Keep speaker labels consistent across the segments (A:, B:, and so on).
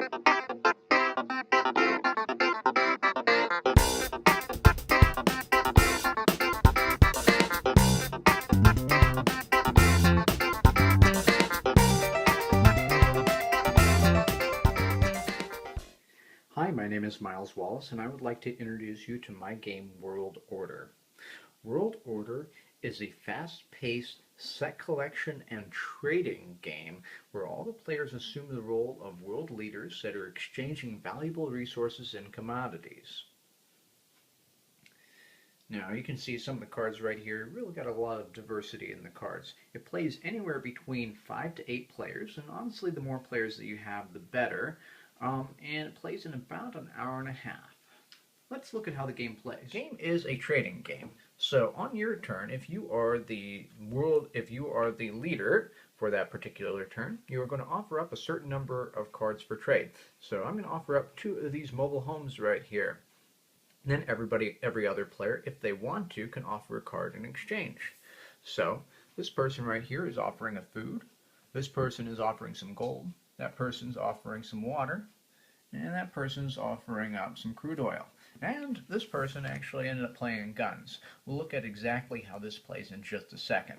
A: Hi, my name is Miles Wallace, and I would like to introduce you to my game World Order. World Order is a fast-paced set collection and trading game where all the players assume the role of world leaders that are exchanging valuable resources and commodities. Now you can see some of the cards right here. Really got a lot of diversity in the cards. It plays anywhere between 5 to 8 players, and honestly the more players that you have the better. And it plays in about an hour and a half. Let's look at how the game plays. The game is a trading game. So on your turn, if you are the leader for that particular turn, you are going to offer up a certain number of cards for trade. So I'm going to offer up 2 of these mobile homes right here. Then every other player, if they want to, can offer a card in exchange. So this person right here is offering a food. This person is offering some gold. That person's offering some water. And that person's offering up some crude oil. And this person actually ended up playing guns. We'll look at exactly how this plays in just a second.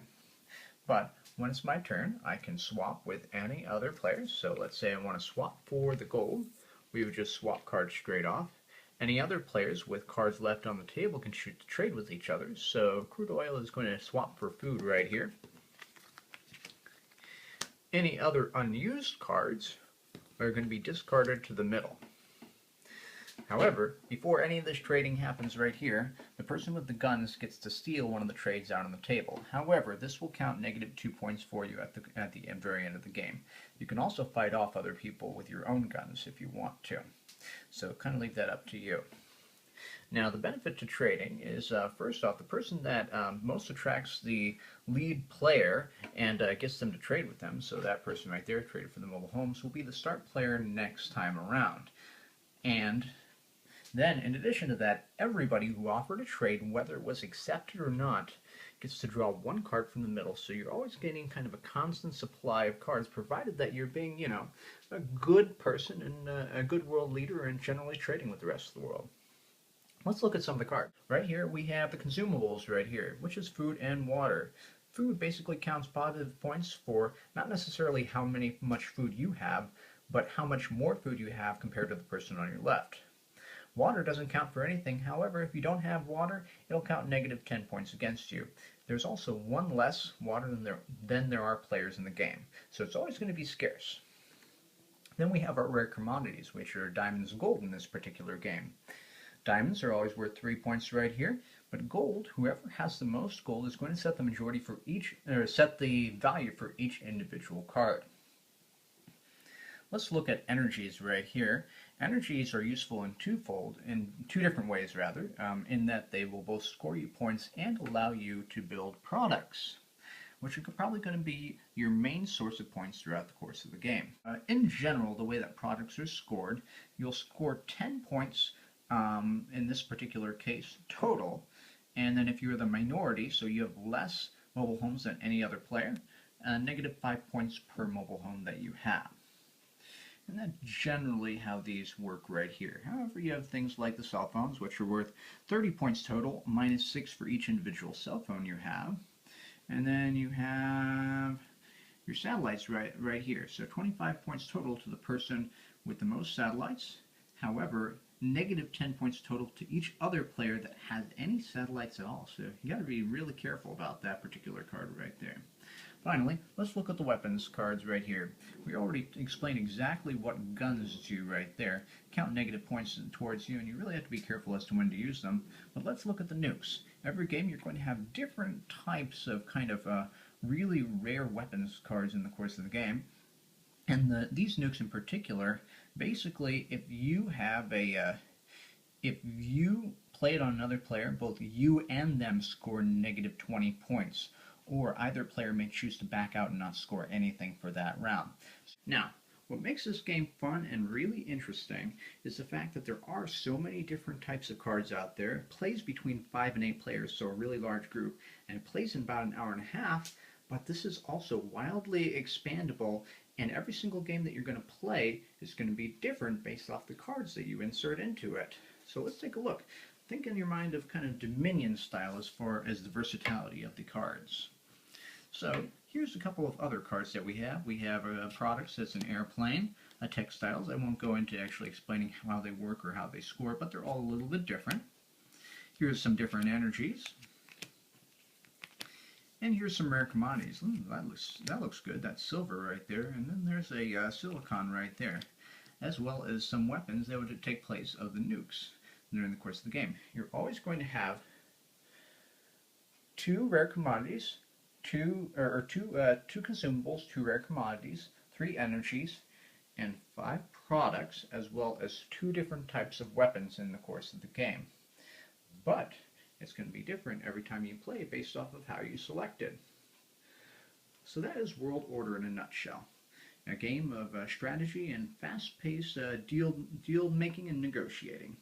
A: But when it's my turn, I can swap with any other players. So let's say I want to swap for the gold. We would just swap cards straight off. Any other players with cards left on the table can shoot to trade with each other. So crude oil is going to swap for food right here. Any other unused cards are going to be discarded to the middle. However, before any of this trading happens right here, the person with the guns gets to steal one of the trades out on the table. However, this will count -2 points for you at the very end of the game. You can also fight off other people with your own guns if you want to. So kind of leave that up to you. Now the benefit to trading is, first off, the person that most attracts the lead player and gets them to trade with them, so that person right there, traded for the mobile homes, will be the start player next time around. And then, in addition to that, everybody who offered a trade, whether it was accepted or not, gets to draw 1 card from the middle. So you're always getting kind of a constant supply of cards, provided that you're being, a good person and a good world leader and generally trading with the rest of the world. Let's look at some of the cards. Right here we have the consumables right here, which is food and water. Food basically counts positive points for not necessarily how much food you have, but how much more food you have compared to the person on your left. Water doesn't count for anything. However, if you don't have water, it'll count -10 points against you. There's also 1 less water than there are players in the game, so it's always going to be scarce. Then we have our rare commodities, which are diamonds and gold in this particular game. Diamonds are always worth 3 points right here, but gold, whoever has the most gold is going to set the majority for each, or set the value for each individual card. Let's look at energies right here. Energies are useful in two different ways rather, in that they will both score you points and allow you to build products, which are probably going to be your main source of points throughout the course of the game. In general, the way that products are scored, you'll score 10 points in this particular case total, and then if you're the minority, so you have less mobile homes than any other player, -5 points per mobile home that you have. And that's generally how these work right here. However, you have things like the cell phones, which are worth 30 points total, -6 for each individual cell phone you have. And then you have your satellites right here. So 25 points total to the person with the most satellites. However, -10 points total to each other player that has any satellites at all. So you got to be really careful about that particular card right there. Finally, let's look at the weapons cards right here. We already explained exactly what guns do right there. Count negative points towards you, and you really have to be careful as to when to use them. But let's look at the nukes. Every game you're going to have different types of really rare weapons cards in the course of the game. And these nukes in particular, basically, if you play it on another player, both you and them score -20 points, or either player may choose to back out and not score anything for that round. Now, what makes this game fun and really interesting is the fact that there are so many different types of cards out there. It plays between 5 and 8 players, so a really large group, and it plays in about an hour and a half, but this is also wildly expandable And every single game that you're going to play is going to be different based off the cards that you insert into it. So let's take a look. Think in your mind of kind of Dominion style as far as the versatility of the cards. So here's a couple of other cards that we have. We have products that's an airplane, a textiles. I won't go into actually explaining how they work or how they score, but they're all a little bit different. Here's some different energies. And here's some rare commodities. Ooh, that looks good. That's silver right there. And then there's a silicon right there, as well as some weapons that would take place of the nukes during the course of the game. You're always going to have 2 rare commodities, two consumables, 2 rare commodities, 3 energies, and 5 products, as well as 2 different types of weapons in the course of the game. But it's going to be different every time you play based off of how you selected. So that is World Order in a nutshell. A game of strategy and fast-paced deal making and negotiating.